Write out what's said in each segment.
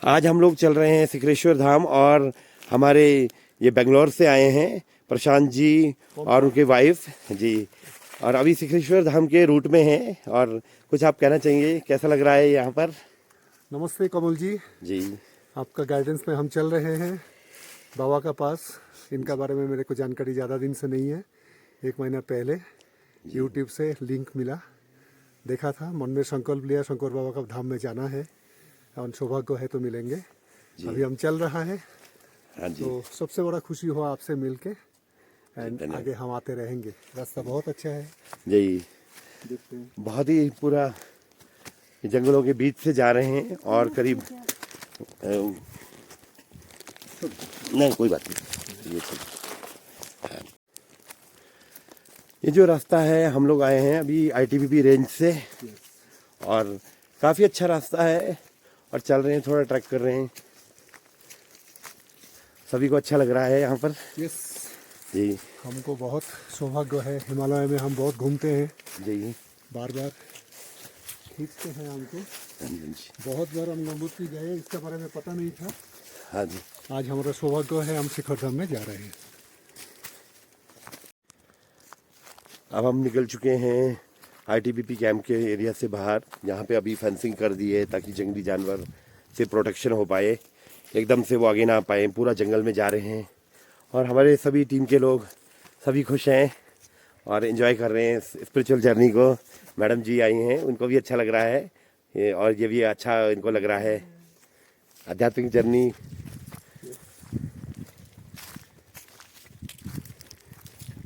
आज हम लोग चल रहे हैं सिकरेश्वर धाम और हमारे ये बेंगलोर से आए हैं प्रशांत जी और उनके वाइफ जी। और अभी सिकरेश्वर धाम के रूट में हैं और कुछ आप कहना चाहिए, कैसा लग रहा है यहाँ पर? नमस्ते कमल जी। जी आपका गाइडेंस में हम चल रहे हैं बाबा का पास। इनका बारे में मेरे को जानकारी ज़्यादा दिन से नहीं है। 1 महीना पहले यूट्यूब से लिंक मिला, देखा था, मन में संकल्प लिया शंकर बाबा का धाम में जाना है और सौभाग्य है तो मिलेंगे। अभी हम चल रहा है। हाँ जी। तो सबसे बड़ा खुशी हुआ आपसे मिलके एंड धन्यवाद। आगे हम आते रहेंगे। रास्ता बहुत अच्छा है, जी देखते हैं। बहुत ही पूरा जंगलों के बीच से जा रहे हैं और करीब नहीं कोई बात नहीं, ये ठीक। ये जो रास्ता है, हम लोग आए हैं अभी आईटीबीपी रेंज से और काफ़ी अच्छा रास्ता है और चल रहे हैं, थोड़ा ट्रैक कर रहे हैं। सभी को अच्छा लग रहा है यहाँ पर। यस, जी हमको बहुत सौभाग्य है। हिमालय में हम बहुत घूमते हैं, जी बार बार खींचते हैं हमको। हाँ जी। बहुत बार हम गंगोत्री गए, इसके बारे में पता नहीं था। हाँ जी। आज हमारा सौभाग्य है, हम शिखर धाम में जा रहे हैं। अब हम निकल चुके हैं आईटीबीपी कैंप के एरिया से बाहर, जहाँ पे अभी फेंसिंग कर दी है ताकि जंगली जानवर से प्रोटेक्शन हो पाए, एकदम से वो आगे ना आ पाए। पूरा जंगल में जा रहे हैं और हमारे सभी टीम के लोग सभी खुश हैं और एंजॉय कर रहे हैं स्पिरिचुअल जर्नी को। मैडम जी आई हैं, उनको भी अच्छा लग रहा है और ये भी अच्छा इनको लग रहा है आध्यात्मिक जर्नी।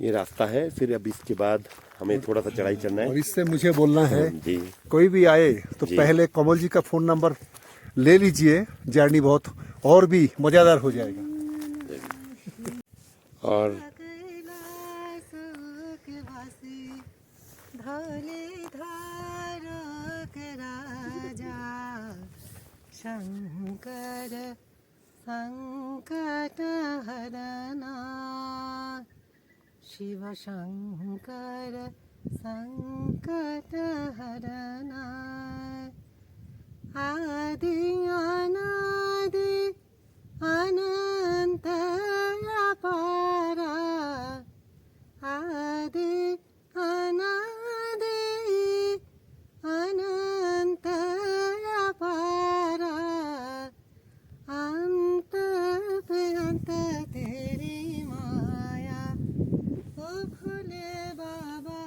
ये रास्ता है, फिर अब इसके बाद हमें थोड़ा सा चढ़ाई चढ़ना और है। इससे मुझे बोलना है, जी कोई भी आए तो जी। पहले कमल जी का फ़ोन नंबर ले लीजिए। जर्नी बहुत और भी मज़ेदार हो जाएगा। और शंकर संकट हरना, शिव शंकर संकट हरना, आदि अनादि अनंत अपारा, आदि अनादि अनंत अपारा, अंत पे अंत तेरी माया, ओ भोले बाबा,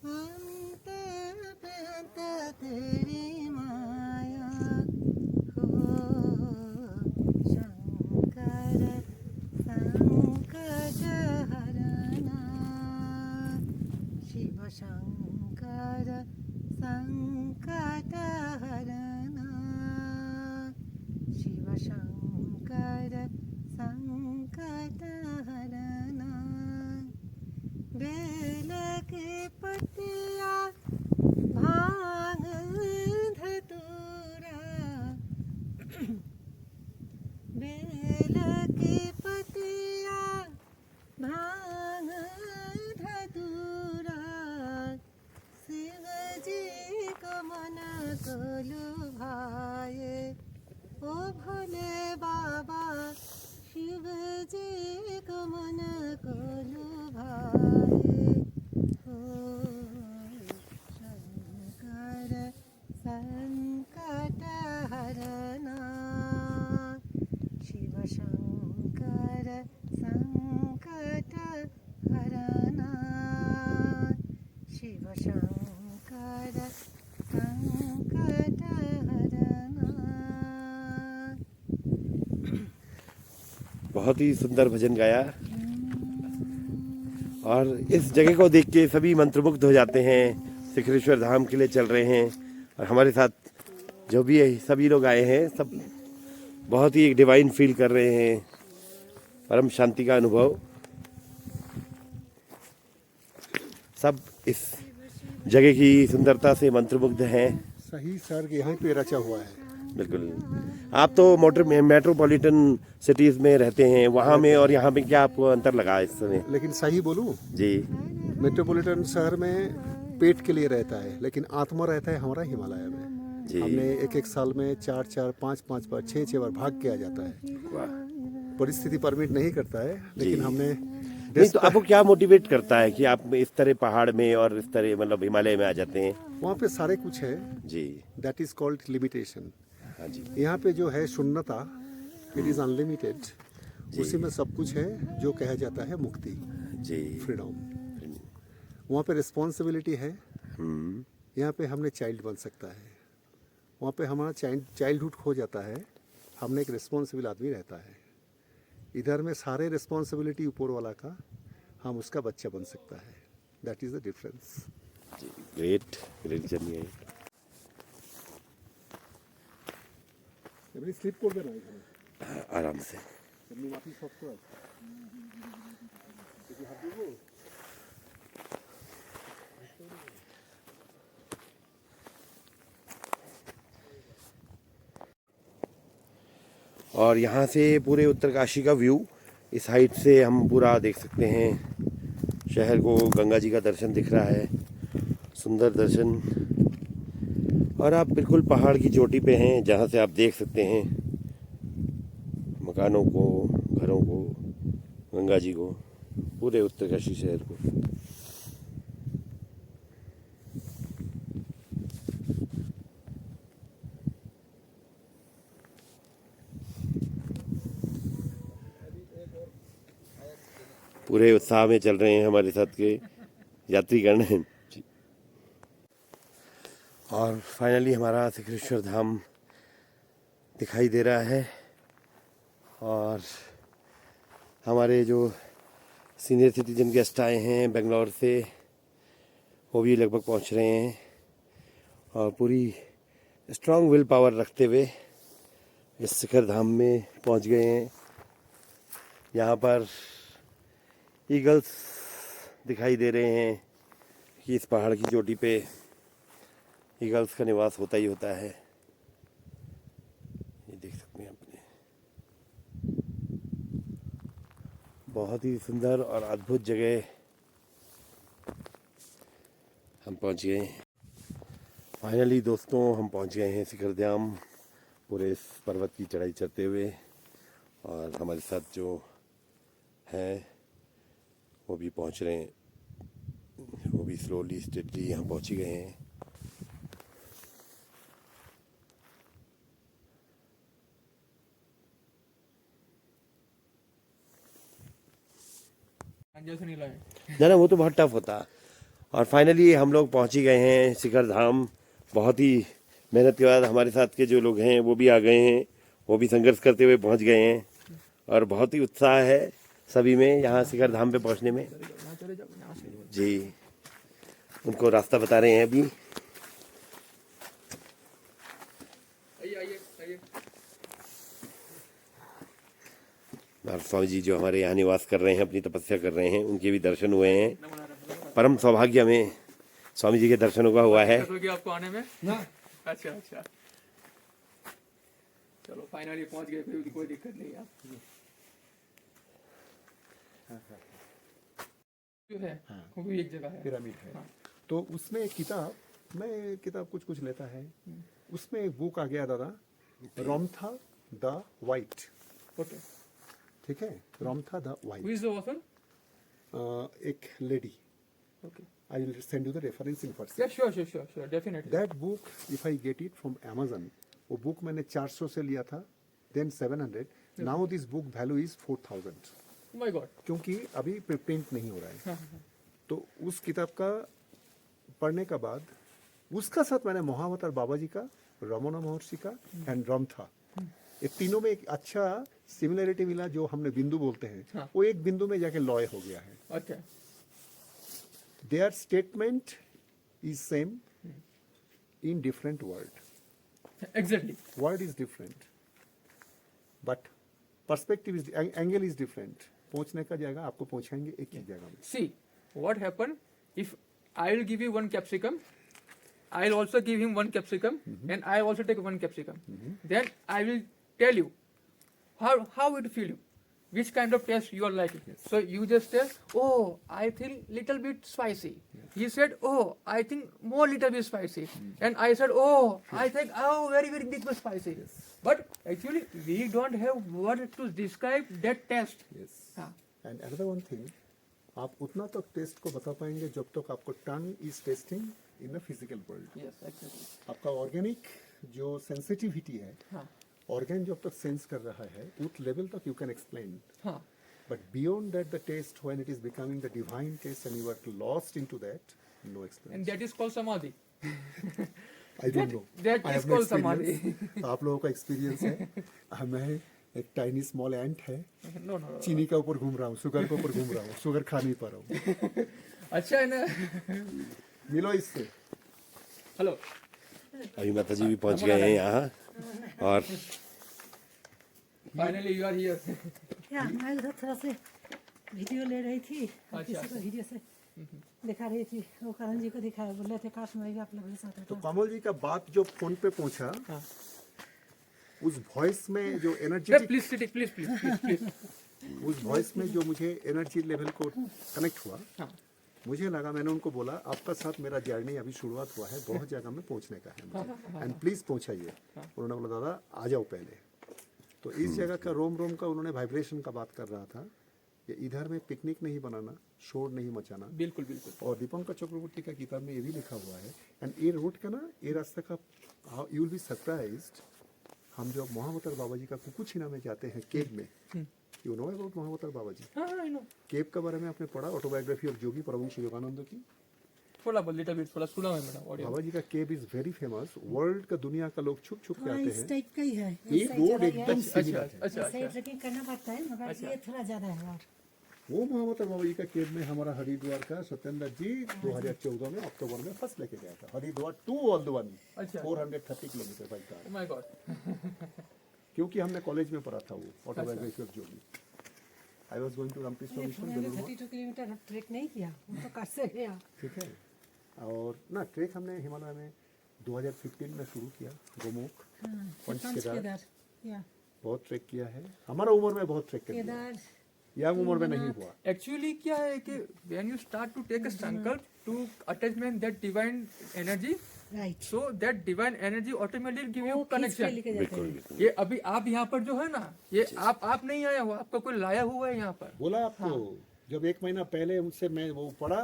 अंत पे अंत तेरी माया, हो शंकर संकट हरना, शिव शंकर संकट हरना, शिव शंकर संकट हरना, बेल के पत्तिया भांग धतूरा, बेल के पत्तिया भांग धतूरा, शिव जी को मन को लुभाए, ओ भोले बाबा, शिव जी को मन को लुभाए, हो शंकर संकट हरना, शिव शंकर संकट हरना, शिव शंकर संकट हरना। बहुत ही सुंदर भजन गाया और इस जगह को देख के सभी मंत्रमुग्ध हो जाते हैं। सिकरेश्वर धाम के लिए चल रहे हैं और हमारे साथ जो भी है सभी लोग आए हैं, सब बहुत ही एक डिवाइन फील कर रहे हैं, परम शांति का अनुभव। सब इस जगह की सुंदरता से मंत्रमुग्ध हैं। सही सर्ग यहाँ पे रचा हुआ है। बिल्कुल। आप तो मेट्रोपॉलिटन सिटीज में रहते हैं, वहाँ में और यहाँ में क्या आपको अंतर लगा इस समय? लेकिन सही बोलूँ, जी मेट्रोपॉलिटन शहर में पेट के लिए रहता है, लेकिन आत्मा रहता है हमारा हिमालय में। जी। हमने एक एक साल में 4-4, 5-5 बार, 6-6 बार भाग के आ जाता है। वाह। परिस्थिति परमिट नहीं करता है, लेकिन हमने नहीं तो आपको क्या मोटिवेट करता है कि आप इस तरह पहाड़ में और इस तरह मतलब हिमालय में आ जाते हैं? वहाँ पे सारे कुछ है। जी। That is called limitation. हाँ जी। यहाँ पे जो है शून्यता, इट इज अनलिमिटेड। उसी में सब कुछ है जो कहा जाता है मुक्ति, जी। फ्रीडम। वहाँ पे रिस्पॉन्सिबिलिटी है। हम्म। यहाँ पे हमने चाइल्ड बन सकता है। वहाँ पे हमारा चाइल्डहुड खो जाता है, हमने एक रिस्पॉन्सिबल आदमी रहता है। इधर में सारे रिस्पॉन्सिबिलिटी ऊपर वाला का, हम उसका बच्चा बन सकता है। That is the difference. Great great journey है। এমনি স্লিপ করবে না এখানে, आराम से। এমনি মাটি শক্ত আছে। দেখি হাত দেবো। और यहाँ से पूरे उत्तरकाशी का व्यू इस हाइट से हम पूरा देख सकते हैं। शहर को गंगा जी का दर्शन दिख रहा है, सुंदर दर्शन। और आप बिल्कुल पहाड़ की चोटी पे हैं जहाँ से आप देख सकते हैं मकानों को, घरों को, गंगा जी को, पूरे उत्तरकाशी शहर को। पूरे उत्साह में चल रहे हैं हमारे साथ के यात्रीगण हैं जी। और फाइनली हमारा सिकरेश्वर धाम दिखाई दे रहा है। और हमारे जो सीनियर सिटीजन गेस्ट आए हैं बेंगलोर से, वो भी लगभग पहुंच रहे हैं। और पूरी स्ट्रांग विल पावर रखते हुए इस शिखर धाम में पहुंच गए हैं। यहाँ पर ईगल्स दिखाई दे रहे हैं कि इस पहाड़ की चोटी पे ईगल्स का निवास होता ही होता है। ये देख सकते हैं अपने, बहुत ही सुंदर और अद्भुत जगह हम पहुंच गए हैं। फाइनली दोस्तों हम पहुंच गए हैं शिखर धाम, पूरे इस पर्वत की चढ़ाई चढ़ते हुए। और हमारे साथ जो हैं वो भी पहुंच रहे हैं, वो भी स्लोली स्टेडली यहाँ पहुंच ही गए हैं। ना वो तो बहुत टफ होता। और फाइनली हम लोग पहुंच ही गए हैं शिखर धाम। बहुत ही मेहनत के बाद हमारे साथ के जो लोग हैं वो भी आ गए हैं, वो भी संघर्ष करते हुए पहुंच गए हैं। और बहुत ही उत्साह है सभी में यहाँ शिखर धाम पे पहुंचने में जी। उनको रास्ता बता रहे हैं अभी। और स्वामी जी जो हमारे यहाँ निवास कर रहे हैं, अपनी तपस्या कर रहे हैं, उनके भी दर्शन हुए हैं। परम सौभाग्य हमें स्वामी जी के दर्शनों का हुआ है। आपको आने में ना? अच्छा अच्छा, चलो फाइनली पहुंच गए, कोई दिक्कत नहीं है। जो है वो भी एक जगह है, पिरामिड है। तो उसमें एक किताब, मैं किताब कुछ कुछ लेता है, उसमें एक बुक आ गया दादा, रॉमथा द वाइट। ओके, ठीक है, Ramtha the who white. Is the author? एक lady, okay, I will send you the reference in या person. Sure definitely. That book if I get it from Amazon, वो book मैंने 400 से लिया था, then 700। Now this book value is 4000, my God. क्योंकि अभी print नहीं हो रहा है। हाँ, तो उस किताब का पढ़ने का बाद उसका साथ मैंने महावतार बाबा जी का, रमना महर्षि का एंड रॉमथा, ये तीनों में एक अच्छा सिमिलरिटी मिला। जो हमने बिंदु बोलते हैं, हाँ। वो एक बिंदु में जाके लॉय हो गया है। अच्छा, their statement is same in different word. Exactly. Word is different but perspective is, angle is different. पहुंचने का जगह आपको पहुंचाएंगे एक ही जगह में। See what happen if I will give you one capsicum, I'll also give him one capsicum, and I also take one capsicum. Then I will tell you how it feel you. which kind of taste you are liking. So you just tell, oh, I feel little bit spicy. He said, oh, I think more little bit spicy. And I said, oh, I think, oh, very, very big spicy. But actually, we don't have word to describe that taste. Yes. हाँ. And another one thing, आप उतना तक test को बता पाएंगे जब तक आपको tongue is testing in the physical world. Yes, exactly. आपका ऑर्गेनिक जो सेंसिटिविटी है, हाँ. ऑर्गेन जब तक सेंस कर रहा है उस लेवल तक यू कैन एक्सप्लेन. हाँ. But beyond that, the taste, when it is becoming the divine taste and you are lost into that, no And experience. that is called samadhi. I don't know. that I is have no called experience. आप लोगों का experience है. मैं एक tiny small एंट है, No, no, no. चीनी के ऊपर घूम रहा हूँ, शुगर के ऊपर घूम रहा हूँ, शुगर खा नहीं पा रहा हूँ. अच्छा है ना. मिलो इससे. हेलो. अभी माता जी भी पहुंच गए हैं यहाँ और फाइनली यू आर हियर. या मैं उधर थोड़ा से वीडियो ले रही थी, अच्छा, किसी को वीडियो से दिखा रही थी, वो करण जी को दिखाया, बोल रहे थे काश मैं भी आप लोगों के साथ तो होता. कमल जी का बात जो फोन पे पूछा, हाँ. उस वॉइस में जो Yeah, energy, please sit, please. उस वॉइस में जो मुझे एनर्जी लेवल को कनेक्ट हुआ, हाँ. मुझे लगा, मैंने उनको बोला आपका साथ मेरा जर्नी अभी शुरुआत हुआ है, बहुत जगह में पहुंचने का है मुझे, एंड प्लीज पहुंचाइए. उन्होंने बोला दादा आ जाओ पहले. तो इस जगह का रोम रोम का उन्होंने वाइब्रेशन का बात कर रहा था कि इधर में पिकनिक नहीं बनाना, शोर नहीं मचाना. बिल्कुल बिल्कुल. और दीपंकर चक्रवर्ती का किताब में ये भी लिखा हुआ है. एंड ये रूट का ना, ये रास्ते का, यू विल बी सरप्राइज्ड. हम जब महावतर बाबा जी का कुकुछिना में जाते हैं केव में, यू नो अबाउट महावतर बाबा जी, हाँ हाँ, I know. केव के बारे में आपने पढ़ा, ऑटोबायोग्राफी ऑफ जोगी प्रभु योगानंद की. थोड़ा बहुत लिटिल बिट थोड़ा सुना है मैंने ऑडियो. बाबा जी का केव इज वेरी फेमस. वर्ल्ड का दुनिया का लोग छुप छुप के थोड़ा आते इस हैं. टाइप का ही है, ये रोड एकदम अच्छा सिमिलर है. अच्छा सही अच्छा. ट्रेकिंग करना पड़ता है, मगर ये थोड़ा ज्यादा है. और वो महावतर बाबा जी का केव में हमारा हरिद्वार का सत्येंद्र जी 2014 में अक्टूबर में फर्स्ट लेके गया था. Haridwar to all the one, अच्छा. 430 kilometre by car, Oh my God. क्योंकि हमने कॉलेज में पढ़ा था वो autobiography of yogi. I was going to Ramakrishna mission मैंने बेलूर. 32 किलोमीटर ट्रेक नहीं किया, वो तो काट से गया. ठीक है. और ना ट्रेक हमने हिमालय में 2015 में शुरू किया. गोमुख, पंच केदार, केदार, या बहुत ट्रेक किया है. हमारा उम्र में बहुत ट्रेक कर लिया. केदार, यंग उम्र में नहीं हुआ. Actually क्या है कि when you start to take a संकल्प to attachment that divine energy, right. so that divine energy automatically give you वो खींच के connection. लेके जाते बिल्कुल हैं. बिल्कुल. ये अभी आप यहाँ पर जो है ना, ये आप नहीं आया हो, आपका कोई लाया हुआ है यहाँ पर. बोला आपको, जब एक महीना पहले उनसे मैं वो पढ़ा,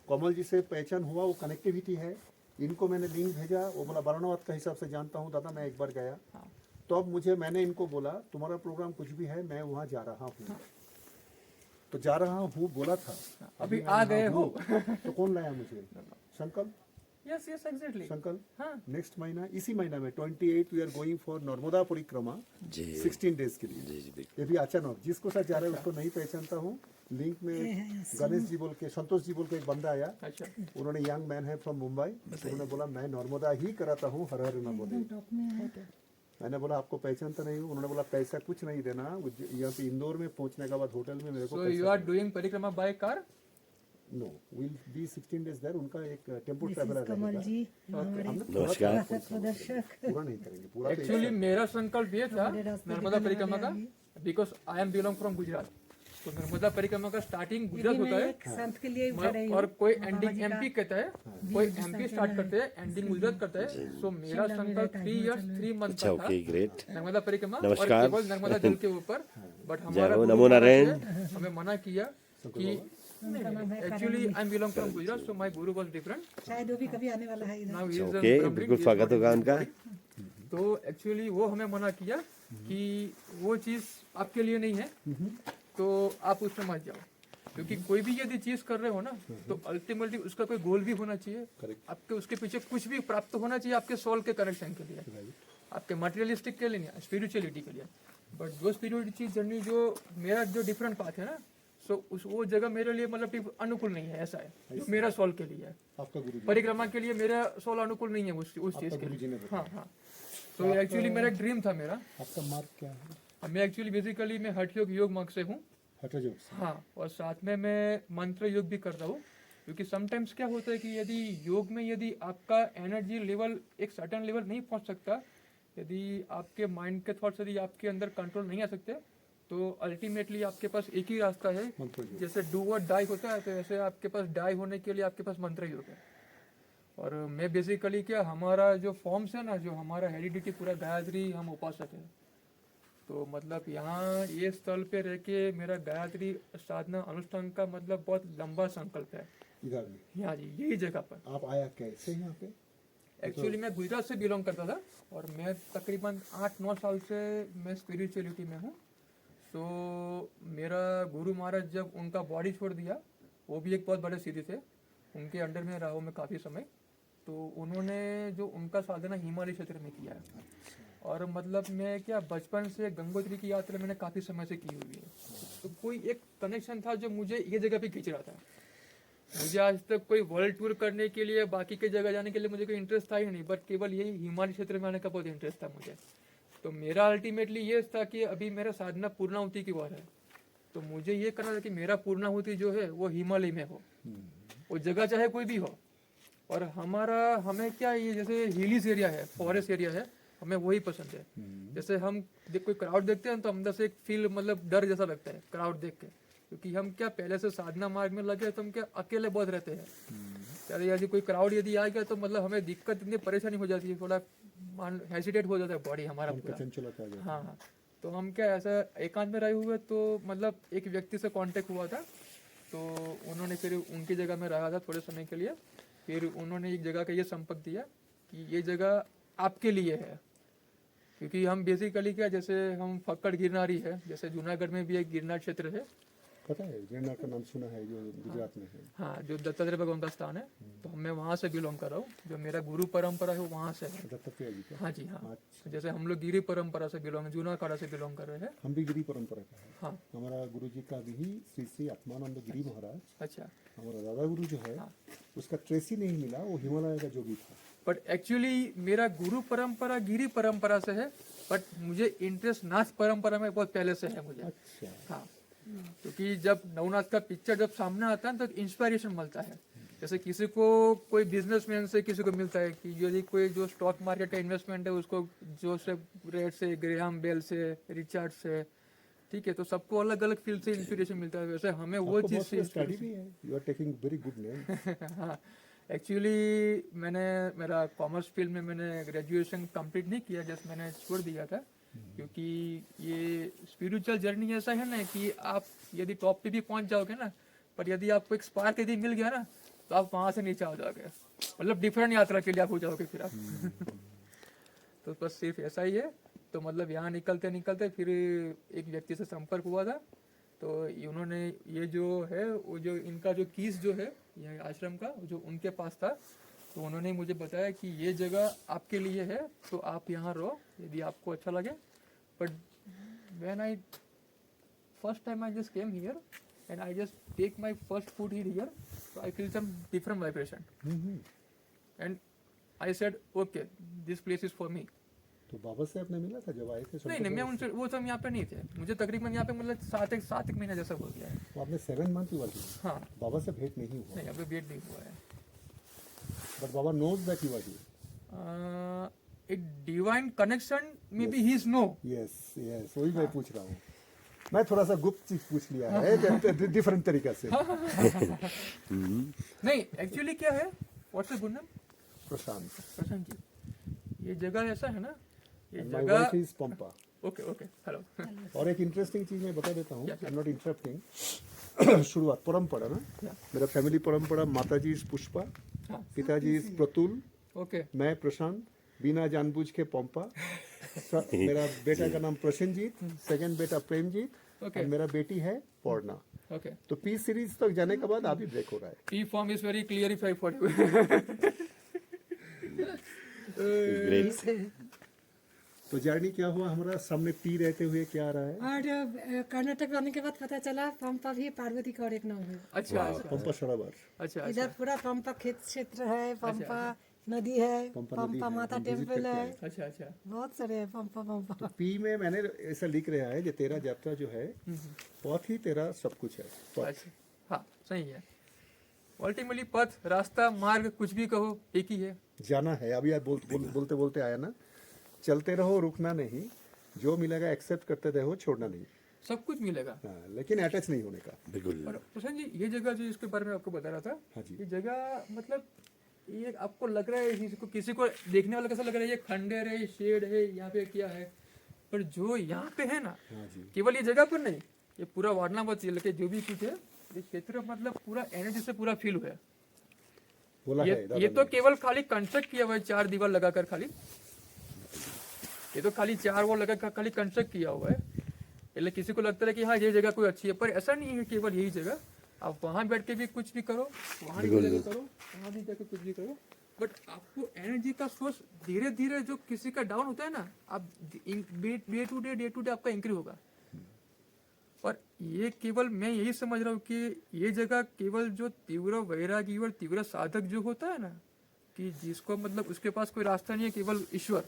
कमल जी से पहचान हुआ, वो कनेक्टिविटी है. इनको मैंने लिंक भेजा, वो बोला बारानावत का हिसाब से जानता हूँ दादा, मैं एक बार गया. हाँ. तो अब मैंने इनको बोला तुम्हारा प्रोग्राम कुछ भी है, मैं वहाँ जा रहा हूँ. तो जा रहा हूँ बोला था, अभी मैं आ वहाँ गए हो. हूँ. तो कौन लाया मुझे? संकल्प. Yes yes exactly. संकल्प. हाँ. नेक्स्ट महीना, इसी महीना में 28 we are going for Narmada parikrama जी 16 डेज के लिए. जी जी बिल्कुल. ये भी अचानक, जिसको साथ जा रहे हैं उसको नहीं पहचानता हूँ. लिंक में गणेश जी बोल के, संतोष जी बोल के एक बंदा आया. अच्छा. उन्होंने यंग मैन है फ्रॉम मुंबई. उन्होंने बोला मैं नर्मदा ही कराता हूँ, हर हर नर्मदे. टॉप में है तो मैंने बोला आपको पहचानता नहीं हूँ. उन्होंने बोला पैसा कुछ नहीं देना, यहाँ पे इंदौर में पहुँचने के बाद होटल में मेरे को So you are doing parikrama by car? No will be 16 days there. उनका एक टेम्पो ट्रैवलर कमल रहेगा. जी हमारे हम लोग थोड़ा नमस्कार. पथ प्रदर्शक. पूरा नहीं करेंगे, पूरा तो Actually मेरा संकल्प ये था हमारे रास्ते नर्मदा दिखाने परिक्रमा का, वाले because I am belong from Gujarat. तो नर्मदा परिक्रमा का स्टार्टिंग गुजरात मैं होता एक संत के लिए उठा रही है हूँ. और कोई बाबा एंडिंग जी का एमपी कहता है, कोई एमपी स्टार्ट करते हैं, एंडिंग गुजरात करता है. सो मेरा शिमला में संकल्प रहता है, 3 इयर्स 3 मंथ अच्छा का था ओके ग्रेट. नर्मदा परिक्रमा और नमस्कार. केवल नर्मदा जल के ऊपर. बट जय हमारा हो, गुरु नमो नारायण. ने हमें मना किया कि actually I am belong from Gujarat, so my Guru was different. शायद वो भी कभी आने वाला है इधर. नाउ ही इज ओके बिल्कुल स्वागत होगा उनका. तो एक्चुअली वो हमें मना किया कि वो चीज़ आपके लिए नहीं है, तो आप उसमें मत जाओ. क्योंकि कोई भी यदि चीज़ कर रहे हो ना, तो अल्टीमेटली उसका कोई गोल भी होना चाहिए. आपके उसके पीछे कुछ भी प्राप्त होना चाहिए आपके सोल के कनेक्शन के लिए, आपके मटेरियलिस्टिक के लिए नहीं, स्पिरिचुअलिटी के लिए. बट जो स्पिरिचुअलिटी जर्नी जो मेरा जो डिफरेंट पाथ है ना, सो उस वो जगह मेरे लिए मतलब अनुकूल नहीं है. ऐसा है जो मेरा सोल के लिए है. आपका गुरु जी. परिक्रमा के लिए मेरा सोल अनुकूल नहीं है उस चीज़ के गुरुजी लिए. ने बताया. हाँ हाँ. तो एक्चुअली मेरा एक ड्रीम था मेरा. आपका मार्ग क्या है? मैं एक्चुअली बेसिकली मैं हठ योग मार्ग से हूँ. हठ योग से. हाँ, और साथ में मैं मंत्र योग भी करता हूँ. क्योंकि समटाइम्स क्या होता है कि यदि योग में यदि आपका एनर्जी लेवल एक सर्टेन लेवल नहीं पहुँच सकता, यदि आपके माइंड के थॉट्स यदि आपके अंदर कंट्रोल नहीं आ सकते, तो अल्टीमेटली आपके पास एक ही रास्ता है, जैसे डू और डाई होता है, तो ऐसे आपके पास डाई होने के लिए आपके पास मंत्र योग है। और मैं बेसिकली क्या, हमारा जो फॉर्म्स है ना, जो हमारा हेरिडिटी पूरा गायत्री हम उपासक है। तो मतलब यहाँ ये स्थल पे रह के मेरा गायत्री साधना अनुष्ठान का मतलब बहुत लंबा संकल्प है। इधर में यहाँ जी यही जगह पर। आप आया कैसे यहाँ पे? एक्चुअली मैं गुजरात से बिलोंग करता था और मैं तकरीबन 8-9 साल से मैं स्पिरिचुअलिटी में हूँ। तो मेरा गुरु महाराज जब उनका बॉडी छोड़ दिया, वो भी एक बहुत बड़े सिद्धि थे, उनके अंडर में रहा हूँ मैं काफ़ी समय। तो उन्होंने जो उनका साधना हिमालय क्षेत्र में किया है। और मतलब मैं क्या बचपन से गंगोत्री की यात्रा मैंने काफ़ी समय से की हुई है। तो कोई एक कनेक्शन था जो मुझे ये जगह पे खींच रहा था। मुझे आज तक कोई वर्ल्ड टूर करने के लिए, बाकी के जगह जाने के लिए मुझे कोई इंटरेस्ट था ही नहीं, बट केवल यही हिमालय क्षेत्र में आने का बहुत इंटरेस्ट था मुझे। तो मेरा अल्टीमेटली ये था कि अभी मेरा साधना पूर्णाहुति की बात है, तो मुझे ये करना था कि मेरा पूर्णाहुति जो है वो हिमालय में हो, वो जगह चाहे कोई भी हो। और हमें क्या, ये जैसे हिलीज एरिया है, फॉरेस्ट एरिया है, हमें वही पसंद है। जैसे हम कोई क्राउड देखते हैं तो अंदर से एक फील, मतलब डर जैसा लगता है क्राउड देख के, क्योंकि हम क्या पहले से साधना मार्ग में लगे तो हम क्या अकेले बहुत रहते हैं। चलिए यदि कोई क्राउड यदि आ गया तो मतलब हमें दिक्कत, इतनी परेशानी हो जाती है, थोड़ा हेजिटेट हो जाता है बॉडी हमारा पूरा। हाँ, तो हम क्या ऐसा एकांत में रहे हुए, तो मतलब एक व्यक्ति से कांटेक्ट हुआ था, तो उन्होंने फिर उनकी जगह में रहा था थोड़े समय के लिए। फिर उन्होंने एक जगह का ये संपर्क दिया कि ये जगह आपके लिए है, क्योंकि हम बेसिकली क्या, जैसे हम फक्कड़ गिरनारी है, जैसे जूनागढ़ में भी एक गिरनार क्षेत्र है, पता है गिरनार का नाम सुना है, जो गुजरात में है। हाँ, जो दत्तात्रेय भगवान का स्थान है। तो मैं वहाँ से बिलोंग कर रहा हूँ, जो मेरा गुरु परंपरा है वो वहाँ से है। दत्तात्रेय जी का? हाँ जी हाँ। जैसे हम लोग गिरी परंपरा से बिलोंग, जूनागढ़ से बिलोंग कर रहे हैं। हम भी गिरी परंपरा का है। हाँ। हमारा गुरु जी का भी श्री श्री आत्मानंद गिरी महाराज, अच्छा। हमारा दादा गुरु जो है, उसका ट्रेस ही नहीं मिला, वो हिमालय का जोगी था। बट एक्चुअली मेरा गुरु परंपरा गिरी परंपरा से है, बट मुझे इंटरेस्ट नाथ परंपरा में बहुत पहले से है मुझे। अच्छा। हाँ, क्योंकि जब नवनाथ का पिक्चर जब सामने आता है तो इंस्पायरेशन मिलता है। जैसे किसी को कोई बिजनेसमैन से किसी को मिलता है कि यदि कोई जो स्टॉक मार्केट का इन्वेस्टमेंट है उसको जोसेफ रेड से, ग्रेहम बेल से, रिचर्ड से, ठीक है, तो सबको अलग अलग फील्ड से इंस्पिरेशन मिलता है। वैसे हमें वो चीज़ से स्टडी भी है, you are taking very good name. हाँ, एक्चुअली मेरा कॉमर्स फील्ड में मैंने ग्रेजुएशन कंप्लीट नहीं किया, जस्ट मैंने छोड़ दिया था, क्योंकि ये स्पिरिचुअल जर्नी ऐसा है ना कि आप यदि टॉप पे भी पहुंच जाओगे ना, पर यदि आपको एक स्पार्क यदि मिल गया ना, तो आप वहां से नीचे आ जाओगे, मतलब डिफरेंट यात्रा के लिए आप हो जाओगे फिर आप। तो बस सिर्फ ऐसा ही है। तो मतलब यहाँ निकलते निकलते फिर एक व्यक्ति से संपर्क हुआ था, तो उन्होंने ये जो है, वो जो इनका जो कीस जो है ये आश्रम का, जो उनके पास था, तो उन्होंने मुझे बताया कि ये जगह आपके लिए है, तो आप यहाँ रहो यदि आपको अच्छा लगे। But when I first time I just came here and I just take my first food here, so I feel some different vibration and I said okay this place is for me। तो बाबा से आपने मिला था जब आए थे? नहीं, मैं उनसे, वो सब यहाँ पे नहीं थे, मुझे तकरीबन यहाँ पे मतलब 7 एक महीना जैसा हो गया है। तो आपने 7 मंथ हुआ था? हाँ। बाबा से भेंट नहीं हुआ? नहीं, अभी वेट नहीं हुआ है। बट बाबा knows that you are here. एक divine connection may be he is no. Yes yes, वही मैं पूछ रहा हूँ। मैं थोड़ा सा गुप्त चीज पूछ लिया है डिफरेंट तरीका से। नहीं, एक्चुअली क्या है, व्हाट्स योर गुड नेम? प्रशांत। प्रशांत जी, ये जगह ऐसा है ना, ये माय जगह, wife is Pampa. Okay okay, hello. और एक इंटरेस्टिंग चीज मैं बता देता हूँ, आई एम नॉट इंटरप्टिंग। शुरुआत परंपरा ना, मेरा फैमिली परंपरा, माताजी इज पुष्पा, पिताजी इज प्रतुल, ओके, मैं प्रशांत, बिना जानबूझ के पंपा। मेरा बेटा का नाम प्रसेनजीत, सेकंड बेटा प्रेमजीत, Okay. और मेरा बेटी है पौर्णा। ओके। तो पी सीरीज तक जाने के बाद अभी ब्रेक हो रहा है। P form is very clarified for you। Great. तो जर्नी क्या हुआ हमारा, सामने पी रहते हुए क्या आ रहा है? और कर्नाटक आने के बाद पता चला पंपा भी पार्वती का और एक नाम है। अच्छा अच्छा पंपा सरोवर। अच्छा इधर पूरा पंपा खेत क्षेत्र है, पंपा नदी है, पंपा नदी पंपा है, माता हम visit टेम्पल करके है, आए। अच्छा अच्छा। बहुत सारे है पंपा पंपा। पी में मैंने ऐसा लिख रहा है, जो तेरा यात्रा जो है बहुत ही तेरा सब कुछ है। पथ। अच्छा, हाँ सही है। अल्टीमेटली पथ, रास्ता, मार्ग, कुछ भी कहो एक ही है। जाना है। अभी आप बोलते बोलते आया ना, चलते रहो, रुकना नहीं, जो मिलेगा एक्सेप्ट करते रहो, छोड़ना नहीं। सब कुछ मिलेगा। हाँ, लेकिन अटैच नहीं होने का। बिल्कुल। और प्रशांत जी, ये जगह जो इसके बारे में आपको बता रहा था, हाँ जी। ये जगह मतलब ये आपको लग रहा है किसी को देखने वाला कैसा लग रहा है, ये खंडर है, शेड है, यहाँ पे क्या है, पर जो यहाँ पे है ना, हाँ जी। केवल ये जगह पर नहीं, ये पूरा वारणावत लेके जो भी कुछ है, ये क्षेत्र मतलब पूरा एनर्जी से पूरा फील हुआ है। बोला है दादा ये तो ने। केवल खाली कंस्ट्रक्ट किया हुआ है, 4 दीवार लगाकर खाली, ये तो खाली 4 वॉल लगाकर खाली कंस्ट्रक्ट किया हुआ है। इसलिए किसी को लगता है कि हाँ ये जगह कोई अच्छी है, पर ऐसा नहीं है केवल यही जगह, आप वहाँ बैठ के भी कुछ भी करो, वहाँ भी जाके करो, वहाँ भी जाके कुछ भी करो, बट आपको एनर्जी का सोर्स धीरे धीरे जो किसी का डाउन होता है ना, आप डे टू डे आपका इंक्रीज होगा। और ये केवल मैं यही समझ रहा हूँ कि ये जगह केवल जो तीव्र वैरागी और तीव्र साधक जो होता है ना, कि जिसको मतलब उसके पास कोई रास्ता नहीं है, केवल ईश्वर,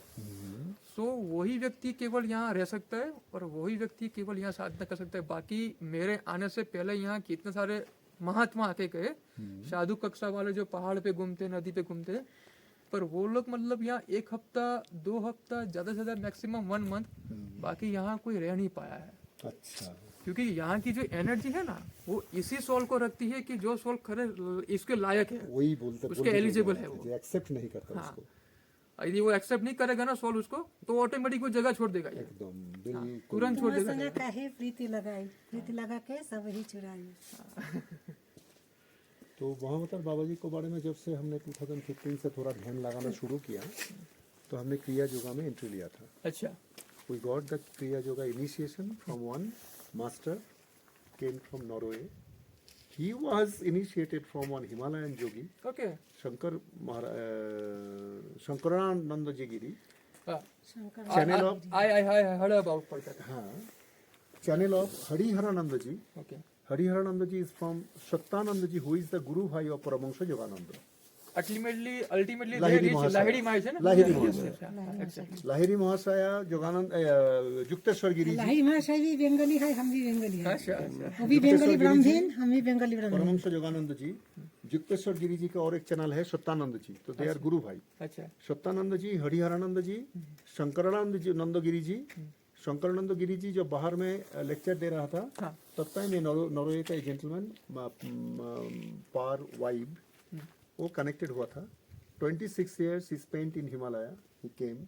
सो वही व्यक्ति केवल यहाँ रह सकता है और वही व्यक्ति केवल यहाँ साधना कर सकता है। बाकी मेरे आने से पहले यहाँ कितने सारे महात्मा आके गए, साधु कक्षा वाले जो पहाड़ पे घूमते, नदी पे घूमते, पर वो लोग मतलब यहाँ 1 हफ्ता 2 हफ्ता, ज़्यादा से ज़्यादा मैक्सिमम 1 मंथ, बाकी यहाँ कोई रह नहीं पाया है। अच्छा। क्योंकि यहाँ की जो एनर्जी है ना, वो इसी सोल को रखती है कि जो सोल खरे इसके लायक है, वही बोलते उसके एलिजिबल है वो। एक्सेप्ट नहीं करता हाँ। उसको यदि वो एक्सेप्ट नहीं करेगा ना सोल उसको, तो ऑटोमेटिक वो जगह छोड़ देगा ये, एकदम बिल्कुल। तुरंत छोड़ देगा। संगा काहे प्रीति लगाई, प्रीति लगा के सब ही चुराई। तो महावतार बाबा जी के बारे में जब से हमने 2015 से थोड़ा ध्यान लगाना शुरू किया, तो हमने क्रिया योगा में एंट्री लिया था। अच्छा, We got the Kriya Yoga initiation from one master, came from Norway. He was initiated from one Himalayan yogi, okay, Shankarananda Ji Giri. Shankar Channel of I heard about that. हाँ, channel of Hariharananda Ji. Okay. Hariharananda Ji is from Satyananda Ji, who is the Guru Bhai of Paramahansa Yogananda. Ultimately, Lahiri they reach Mahasaya. Lahiri Mahasaya ना? Lahiri Yes, Mahasaya. yes, yeah, exactly. Lahiri Mahasaya Yogananda Yukteswar Giri ji, लाही भाषा भी बंगाली है, हम भी बंगाली है, अच्छा, अच्छा, वो भी बंगाली ब्राह्मण, हम भी बंगाली ब्राह्मण। परमहंस योगानंद जी, युक्तेश्वर गिरी जी का और एक चैनल है सत्यानंद जी, तो दे आर गुरु भाई। अच्छा, सत्यानंद जी, हरिहरानंद जी, शंकरानंद जी, नंदगिरी जी। शंकरानंद गिरी जी जब बाहर में लेक्चर दे रहा था, हाँ, तब टाइम ये नॉर्वे का जेंटलमैन पार वाइब, वो कनेक्टेड हुआ था। 26 years he spent in Himalaya, he came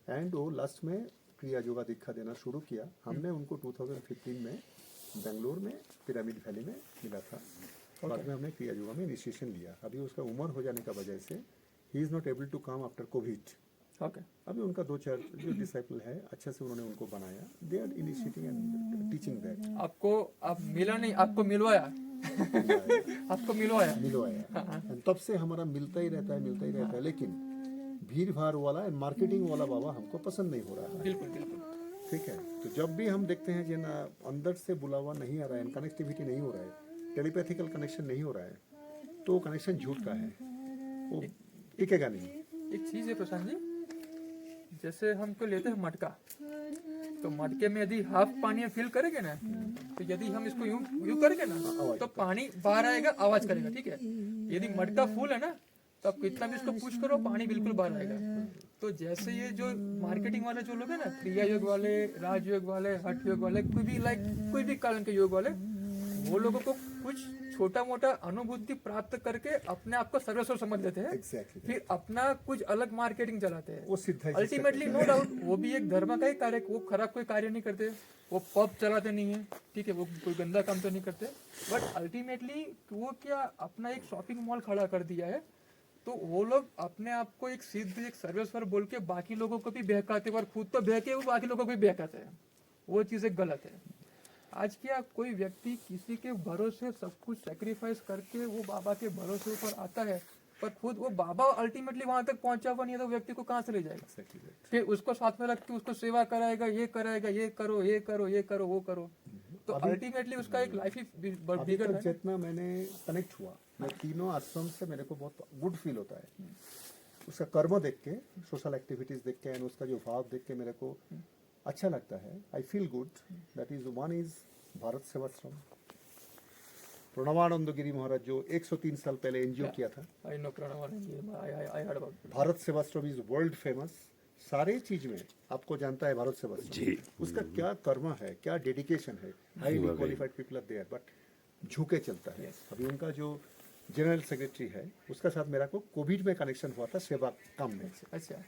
and वो लास्ट में क्रिया योगा दीक्षा देना शुरू किया। हमने उनको 2015 में बेंगलोर में पिरामिड वैली में मिला था। बाद में हमने क्रिया योगा में इनिशिएशन लिया। अभी उसका उम्र हो जाने का वजह से ही is not able to come after Covid. Okay, अभी उनका 2-4 जो डिसाइपल है, अच्छे से उन्होंने उनको बनाया। They are initiating and teaching that. आपको आप मिला नहीं, आपको मिलवाया, आपको मिलवाया, मिलवाया। तब से हमारा मिलता ही रहता है, लेकिन भीड़ भाड़ वाला मार्केटिंग वाला बाबा हमको पसंद नहीं हो रहा है। बिल्कुल बिल्कुल, ठीक है, तो जब भी हम देखते हैं जिन अंदर से बुलावा नहीं आ रहा है, कनेक्टिविटी नहीं हो रहा है, टेलीपैथिकल कनेक्शन नहीं हो रहा है, तो कनेक्शन झूठ का है, वो टिकेगा नहीं। एक चीज है प्रशांत जी, जैसे हमको लेते हैं मटका, तो मटके में यदि हाफ पानी फिल करेंगे ना, तो यदि हम इसको यूं करेंगे ना, तो पानी बाहर आएगा, आवाज करेगा, ठीक है। यदि मटका फुल है ना, तो आप कितना भी इसको पुश करो, पानी बिल्कुल बाहर आएगा। तो जैसे ये जो मार्केटिंग वाले जो लोग हैं ना, क्रिया योग वाले, राजयोग वाले, हठ योग वाले, कोई भी कारण के योग वाले, वो लोगों को कुछ छोटा मोटा अनुभूति प्राप्त करके अपने आप को सर्वस्व समझ लेते हैं, Exactly. फिर अपना कुछ अलग मार्केटिंग चलाते हैं। वो सिद्ध है। अल्टीमेटली नो डाउट वो भी एक धर्म का ही कार्य, वो खराब कोई कार्य नहीं करते, वो पब चलाते नहीं है, ठीक है, वो कोई गंदा काम तो नहीं करते, बट अल्टीमेटली वो क्या अपना एक शॉपिंग मॉल खड़ा कर दिया है, तो वो लोग अपने आप को एक सिद्ध, एक सर्वेश्वर बोल के बाकी लोगों को भी बहकाते हैं, और खुद तो बहके वो बाकी लोगों को भी बहकाते हैं। वो चीज़ एक गलत है। आज क्या कोई व्यक्ति किसी के भरोसे सब कुछ सेक्रीफाइस करके वो बाबा के भरोसे ऊपर आता है, पर खुद वो बाबा अल्टीमेटली वहां तक पहुंचा हुआ नहीं है, तो व्यक्ति को कहाँ से ले जाएगा? फिर उसको साथ में रख के उसको सेवा कराएगा, ये कराएगा, ये करो, ये करो, ये करो, वो करो, तो अल्टीमेटली उसका एक लाइफ ही बिगड़ है। जितना मैंने कनेक्ट हुआ, मैं तीनों आश्रम से मेरे को बहुत गुड फील होता है। उसका कर्म देख के, सोशल एक्टिविटीज देख के, एंड उसका जो भाव देख के मेरे को अच्छा लगता है। I feel good. That is one is Bharat Sevashram, Pranavananda Giri Maharaj जो 103 साल पहले एनजीओ किया था। I know Pranav, I heard about it. Bharat Sevashram is world famous सारे चीज में आपको जानता है भारत सेवा जी। उसका क्या कर्म है, क्या डेडिकेशन है। Highly qualified people are there, but झुके चलता है। अभी उनका जो जनरल सेक्रेटरी है उसका साथ मेरा को कोविड में कनेक्शन हुआ था सेवा काम में, अच्छा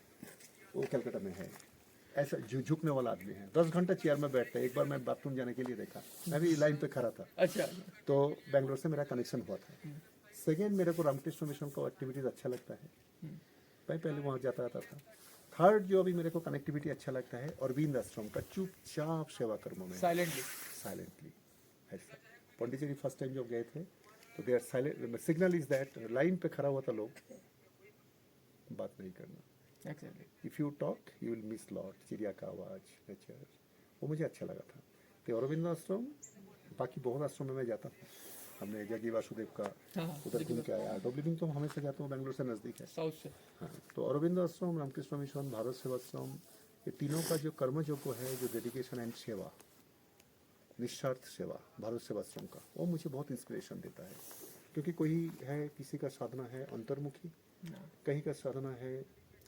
वो कलकत्ता में है। ऐसा झुकने वाला आदमी है, 10 घंटा चेयर में बैठता है। एक बार मैं बाथरूम जाने के लिए देखा, मैं भी लाइन पे खड़ा था, अच्छा तो बेंगलोर से मेरा कनेक्शन हुआ था। सेकेंड, मेरे को रामकृष्ण मिशन का एक्टिविटीज अच्छा लगता है, मैं पहले वहाँ जाता रहता था। थर्ड, जो अभी मेरे को कनेक्टिविटी अच्छा लगता है अरविंद आश्रम का चुपचाप सेवा कर्म में साइलेंटली ऐसा। पौंडीचेरी फर्स्ट टाइम जब गए थे तो they are silent, signal is that line पे खड़ा हुआ था लोग, बात नहीं करना। Actually if you talk you will miss lot, चिड़िया का आवाज, नेचर, वो मुझे अच्छा लगा था। तो अरविंद आश्रम, बाकी बहुत आश्रम में मैं जाता हूँ। हमने जगी वासुदेव का उधर घूम के आया। डब्लिविंग तो हमेशा जाता हूँ, बेंगलोर से नज़दीक है। साउथ से हाँ, तो अरविंद आश्रम, रामकृष्ण मिशन, भारत सेवा आश्रम, ये तीनों का जो कर्मयोग्य है, जो डेडिकेशन एंड सेवा, निस्वार्थ सेवा भारत सेवा आश्रम का, वो मुझे बहुत इंस्पिरेशन देता है। क्योंकि कोई है, किसी का साधना है अंतर्मुखी, कहीं का साधना है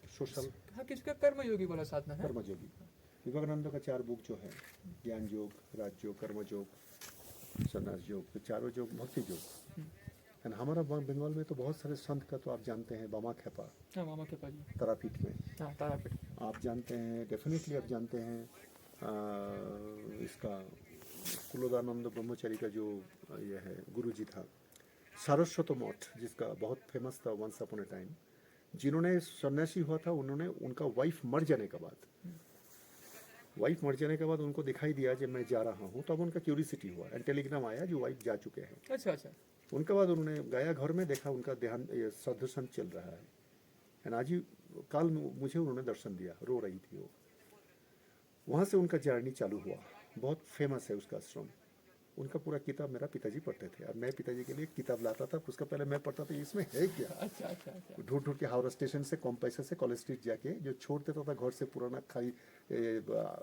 सोशल, हाँ किसका कर्मयोगी वाला साधना है। कर्मयोगी। विवेकानंद का 4 बुक जो है, ज्ञान योग, राजयोग, कर्मयोग, संन्यास योग, तो चारों योग भक्ति योग। एंड हमारा बंगाल में तो बहुत सारे संत का तो आप जानते हैं, बामा खेपा हाँ मामा के पाजी, तारापीठ में हाँ तारापीठ, आप जानते हैं, डेफिनेटली आप जानते हैं। इसका कुलोदानंद ब्रह्मचारी का जो ये है गुरु जी था, सारस्वत मठ जिसका बहुत फेमस था वंस अपॉन ए टाइम, जिन्होंने सन्यासी हुआ था, उन्होंने उनका वाइफ मर जाने के बाद उनको दिखाई दिया जब मैं जा रहा हूँ, तब उनका क्यूरियोसिटी हुआ एंड टेलीग्राम आया जो वाइफ जा चुके हैं। अच्छा अच्छा उनके बाद उन्होंने गया घर में, देखा उनका ध्यान सदसंग चल रहा है। एंड आज ही कल मुझे उन्होंने दर्शन दिया, रो रही थी वो। वहाँ से उनका जर्नी चालू हुआ, बहुत फेमस है उसका आश्रम। उनका पूरा किताब मेरा पिताजी पढ़ते थे, और मैं पिताजी के लिए किताब लाता था, उसका पहले मैं पढ़ता था इसमें है क्या। अच्छा अच्छा अच्छा ढूंढ ढूंढ के हावड़ा स्टेशन से कम पैसे से कॉलेज स्ट्रीट जाके जो छोड़ देता था घर से, पुराना खाली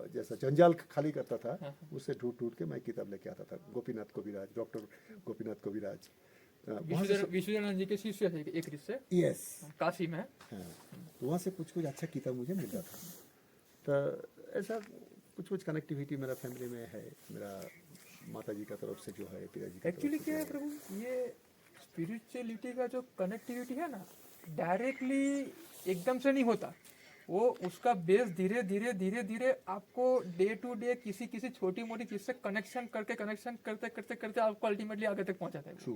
जैसा जंजाल खाली करता था, उससे ढूंढ ढूंढ के मैं किताब लेके आता था। गोपीनाथ कविराज, डॉक्टर गोपीनाथ कविराज, विश्वनाथ जी के शिष्य थे एक रिश्ते, यस, काशी में। हाँ, तो वहाँ से कुछ कुछ अच्छा किताब मुझे मिलता था। तो ऐसा कुछ कुछ कनेक्टिविटी मेरा फैमिली में है, मेरा माता जी का तरफ से जो है, पिताजी का एक्चुअली तरफ से क्या है जो प्रभु, ये स्पिरिचुअलिटी का जो कनेक्टिविटी है ना, डायरेक्टली एकदम से नहीं होता। वो उसका बेस धीरे धीरे धीरे धीरे आपको डे टू डे किसी किसी छोटी मोटी चीज से कनेक्शन करते करते करते आपको अल्टीमेटली आगे तक पहुंचाता है। ट्रू,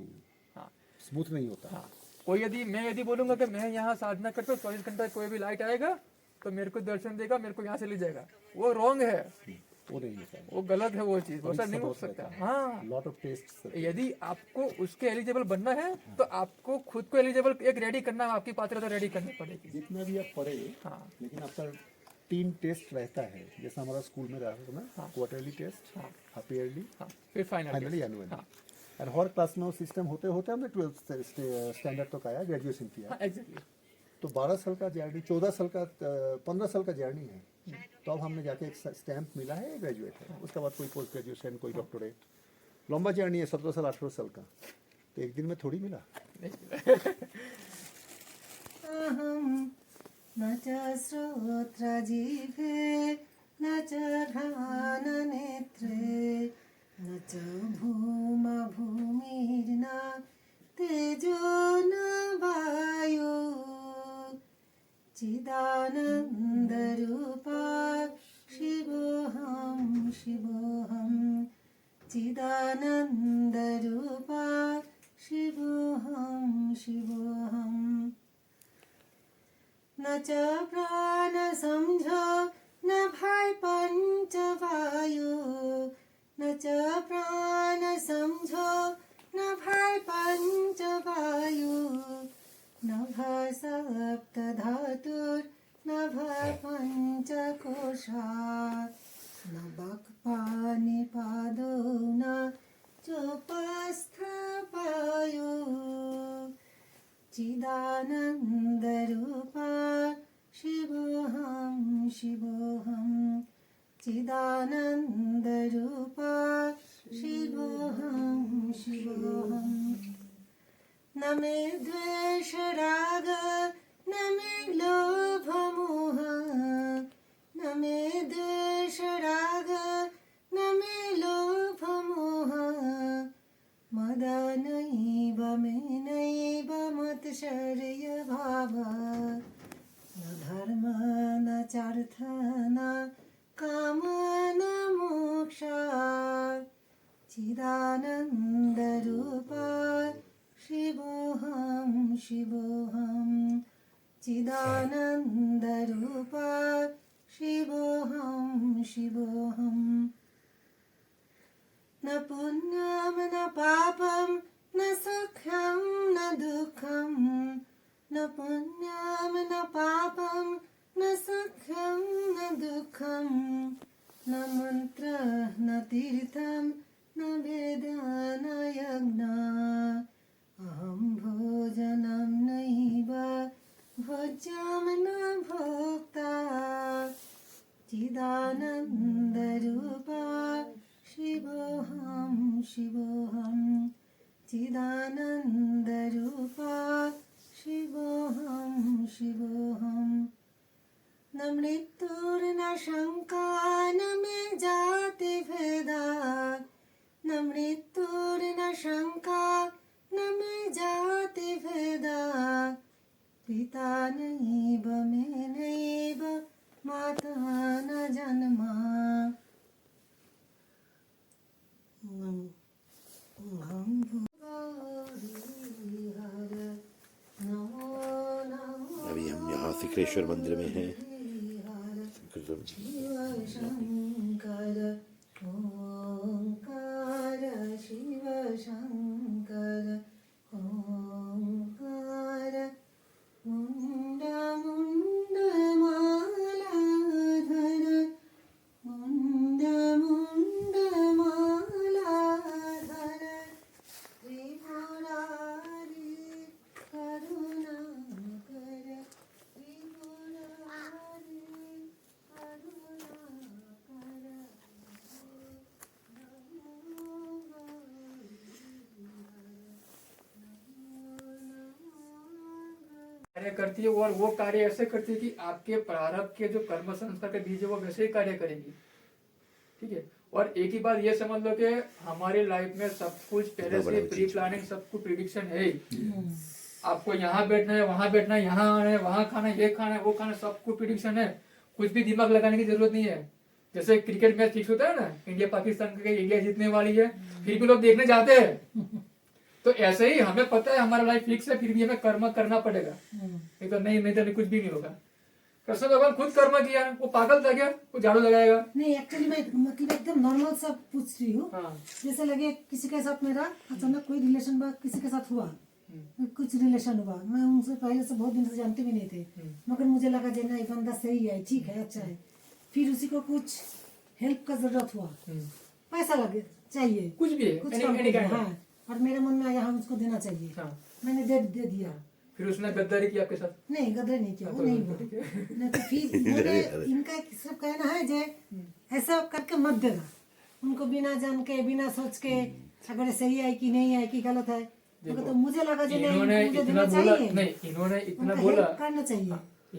हाँ स्मूथ नहीं होता। हाँ, कोई यदि बोलूंगा कि मैं यहाँ साधना करता हूँ, 24 घंटा कोई भी लाइट आएगा तो मेरे को दर्शन देगा, मेरे को यहाँ से ले जाएगा, वो रॉन्ग है, वो नहीं होता, वो गलत है, वो चीज वैसा नहीं हो सकता। हाँ, लॉट ऑफ टेस्ट। यदि आपको उसके एलिजिबल बनना है तो आपको खुद को एलिजिबल एक रेडी करना, आपकी पात्रता रेडी करनी पड़ेगी। जितना भी आप पढ़े, हाँ लेकिन आपका 3 टेस्ट रहता है, जैसा हमारा स्कूल में रहता था ना, क्वार्टरली टेस्ट, हाफ ईयरली, हाँ, फिर फाइनली एनुअली। और हर क्लास में वो सिस्टम होते होते हमने 12th स्टैंडर्ड तक आया, ग्रेजुएशन किया। एग्जैक्टली। तो 12 साल का जर्नी, 14 साल का 15 साल का जर्नी है। तो अब हमने जाके एक स्टैंप मिला है, ग्रेजुएट है। उसके बाद कोई पोस्ट ग्रेजुएशन, कोई डॉक्टरेट, लंबा जर्नी है, 17 साल 18 साल का। तो एक दिन में थोड़ी मिला। अहं न च श्रोत्रजिह्वे न च घ्राणनेत्रे न च भूमिर्न तेजो न वायो चिदानन्दरूपा शिवोऽहं शिवोऽहं चिदानन्दरूपा शिवोऽहं शिवोऽहं न च प्राण समझो न भाई पंचवायु न च प्राण समझो न भाई पंचवायु न भ सप्तधातुर् न भ पंचकोशा न बक्पानिपादो न चोपस्थपायो चिदानन्दरूपा शिवोऽहं शिवोऽहं चिदानन्दरूपा शिवोऽहं शिवोऽहं न मे द्वेष राग न मे लोभ मोह में द्वेष राग न में लोभ मोह मद नैव मे नैव मत्सर्य भाव न धर्म न चार्थ न काम न मोक्ष चिदानंद रूपा शिवोऽहं शिवोऽहं चिदानंद रूपा शिवोऽहं शिवोऽहं न पुण्यं न पापं न सुखं न दुःखं न पुण्यं न पापं न सुखं न दुःखं न मंत्र न तीर्थं न वेद न यज्ञ अहं भोजनं नैव भोज्यं न भोक्ता चिदानन्दरूपा शिवोऽहं शिवोऽहं चिदानन्दरूपा शिवोऽहं शिवोऽहं न मृत्युर्न शङ्का न मे जाति भेदा न मृत्युर्न शङ्का न मे जाति भेदा पिता नैव मे नैव माता न जन्मा अहं हर नमो नमो अभी हम यहाँ सिकरेश्वर मंदिर में हैं। शिव शंकर ओंकार शिव शंकर ओंकार मुंड मुंड मालाधर मुंड मुंड मालाधर त्रिपुरारी करुणाकर त्रिपुरारी कार्य करती है और वो कार्य ऐसे करती है कि आपके प्रारब्ध के जो कर्म संस्कार के बीज है वो वैसे ही कार्य करेंगी। ठीक है, और एक ही बात ये समझ लो कि हमारी लाइफ में सब कुछ पहले से प्री प्लानिंग, सब कुछ प्रिडिक्शन है ही। आपको यहाँ बैठना है, वहां बैठना है, यहाँ आना है, वहां खाना है, ये खाना है, वो खाना है, सब कुछ प्रिडिक्शन है। कुछ भी दिमाग लगाने की जरूरत नहीं है। जैसे क्रिकेट मैच फिक्स होता है ना, इंडिया पाकिस्तान का, इंडिया जीतने वाली है, फिर भी लोग देखने जाते हैं। तो ऐसे ही हमें पता है हमारा लाइफ फिक्स है, फिर भी हमें कर्म करना पड़ेगा। नहीं तो नहीं तो कुछ भी नहीं होगा। कृष्ण भगवान खुद कर्म किया, वो पागल था क्या? वो झाड़ू लगाएगा? नहीं, एक्चुअली मैं मतलब एकदम नॉर्मल सा पूछ रही हूँ। हाँ। जैसे लगे किसी के साथ मेरा अचानक कोई रिलेशन किसी के साथ हुआ, कुछ रिलेशन हुआ, मैं उनसे पहले से बहुत दिन से जानते भी नहीं थे, मगर मुझे लगा जे नहीं बंदा सही है, ठीक है, अच्छा है। फिर उसी को कुछ हेल्प का जरूरत हुआ, पैसा लगे चाहिए, कुछ भी है, कुछ any- काम any करना, kind of। हाँ, और मेरे मन में आया हाँ उसको देना चाहिए, हाँ। मैंने दे दिया। फिर उसने गद्दारी की आपके साथ? नहीं, गद्दारी नहीं किया, वो नहीं हुआ। नहीं तो फिर इनका सिर्फ कहना है जे ऐसा करके मत देना उनको, बिना जान के, बिना सोच के, अगर सही है कि नहीं है कि गलत है। तो मुझे लगा जो नहीं, इन्होंने मुझे इतना देना बोला चाहिए, नहीं, इन्होंने इतना उनका बोला, help करना चाहिए।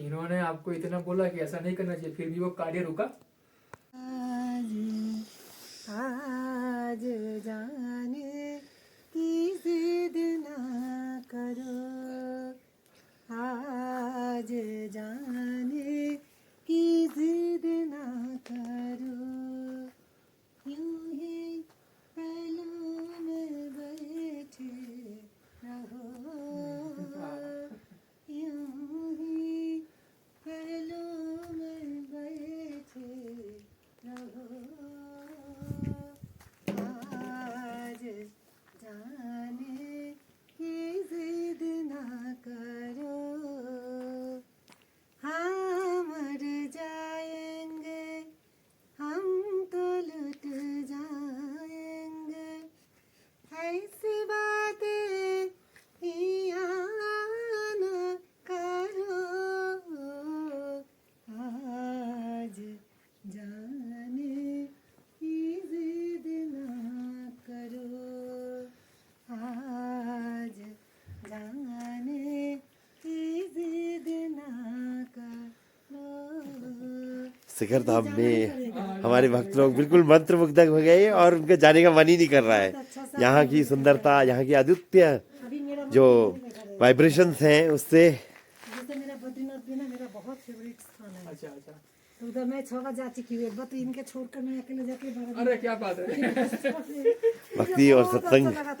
इन्होंने आपको इतना बोला कि ऐसा नहीं करना चाहिए, फिर भी वो कार्य रुका। आज जाने की जिद ना करो, आज जाने की जिद ना करो, यूं ही पहलू में बैठे रहो, यूं ही पहलू में बैठे शिखर धाम में हमारे भक्त लोग बिल्कुल मंत्रमुग्ध हो गए और उनके जाने का मन ही नहीं कर रहा है। यहाँ की सुंदरता, यहाँ की अद्वितीय अभी मेरा जो वाइब्रेशंस हैं उससे जैसे मेरा बद्रीनाथ भी ना मेरा बहुत फेवरेट स्थान है। अच्छा अच्छा, तो उधर मैं 6 बार जा चुकी हूँ, एक बार तो इनके छोड़कर मैं अकेले जाके 12 अरे क्या बात है। भक्ति और बहुत सत्संग अच्छा लगा